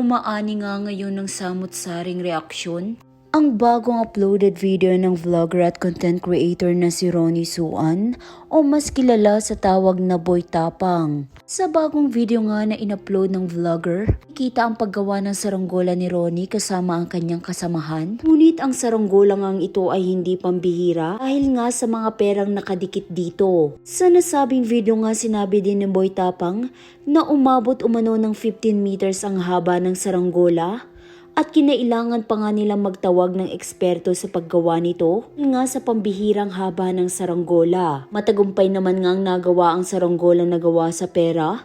Maani nga ngayon ng samut-saring reaksyon ang bagong uploaded video ng vlogger at content creator na si Ronnie Suan o mas kilala sa tawag na Boy Tapang. Sa bagong video nga na in-upload ng vlogger, nakita ang paggawa ng saranggola ni Ronnie kasama ang kanyang kasamahan. Ngunit ang saranggola ngang ito ay hindi pambihira dahil nga sa mga perang nakadikit dito. Sa nasabing video nga sinabi din ni Boy Tapang na umabot umano ng 15 meters ang haba ng saranggola. At kinailangan pa nga nilang magtawag ng eksperto sa paggawa nito nga sa pambihirang haba ng saranggola. Matagumpay naman nga ang nagawa ang saranggola na gawa sa pera.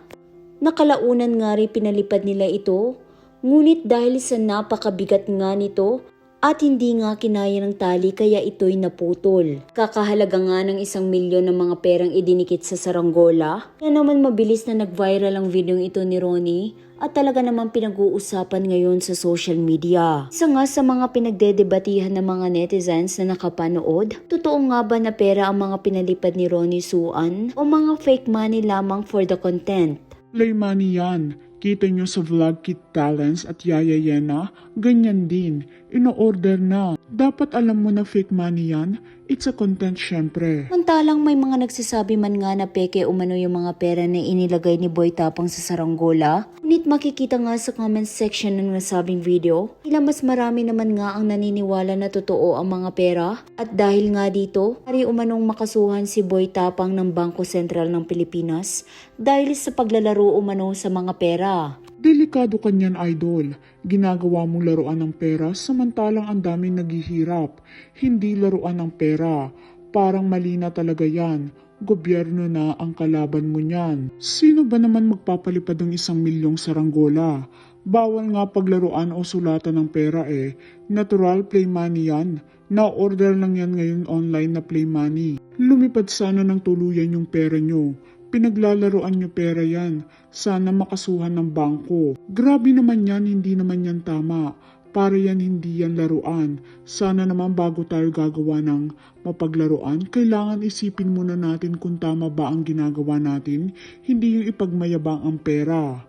Nakalaunan nga rin pinalipad nila ito, ngunit dahil sa napakabigat nga nito at hindi nga kinaya ng tali kaya ito'y naputol. Kakahalaga nga ng 1 milyon ng mga perang idinikit sa saranggola. Kaya naman mabilis na nag-viral ang video ito ni Ronnie at talaga naman pinag-uusapan ngayon sa social media. Isa nga sa mga pinagdedebatihan ng mga netizens na nakapanood, totoo nga ba na pera ang mga pinalipad ni Ronnie Suan o mga fake money lamang for the content? Play money yan. Kita nyo sa vlog Kit Talents at Yaya Yena, ganyan din. Ino-order na. Dapat alam mo na fake money yan. It's a content syempre. Mantalang may mga nagsasabi man nga na peke umano yung mga pera na inilagay ni Boy Tapang sa saranggola. Ngunit makikita nga sa comment section ng nasabing video, tila mas marami naman nga ang naniniwala na totoo ang mga pera. At dahil nga dito, ari umanong makasuhan si Boy Tapang ng Bangko Sentral ng Pilipinas dahil sa paglalaro umano sa mga pera. Delikado kanyan, idol. Ginagawa mong laruan ng pera samantalang ang daming naghihirap. Hindi laruan ng pera. Parang mali na talaga yan. Gobyerno na ang kalaban mo niyan. Sino ba naman magpapalipad ng 1 milyong saranggola? Bawal nga paglaruan o sulatan ng pera eh. Natural play money yan. Na-order lang yan ngayon online na play money. Lumipad sana ng tuluyan yung pera nyo. Pinaglalaroan nyo pera yan. Sana makasuhan ng bangko. Grabe naman yan, hindi naman yan tama. Para yan hindi yan laruan. Sana naman bago tayo gagawa ng mapaglaruan, kailangan isipin muna natin kung tama ba ang ginagawa natin, hindi yung ipagmayabang ang pera.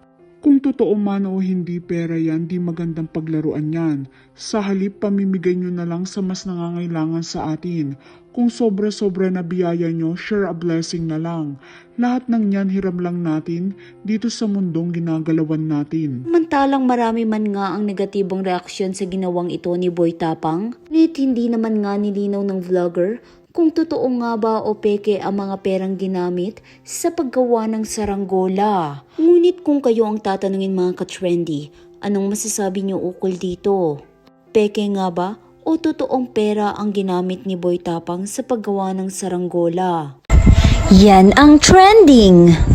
Kung totoo man o hindi pera yan, di magandang paglaruan yan. Sa halip, pamimigay nyo na lang sa mas nangangailangan sa atin. Kung sobra-sobra na biyaya nyo, share a blessing na lang. Lahat ng yan hiram lang natin dito sa mundong ginagalawan natin. Samantalang marami man nga ang negatibong reaksyon sa ginawang ito ni Boy Tapang, ngunit hindi naman nga nilinaw ng vlogger kung totoo nga ba o peke ang mga perang ginamit sa paggawa ng saranggola. Ngunit kung kayo ang tatanungin mga ka-trendy, anong masasabi niyo ukol dito? Peke nga ba o totoong pera ang ginamit ni Boy Tapang sa paggawa ng saranggola? Yan ang trending!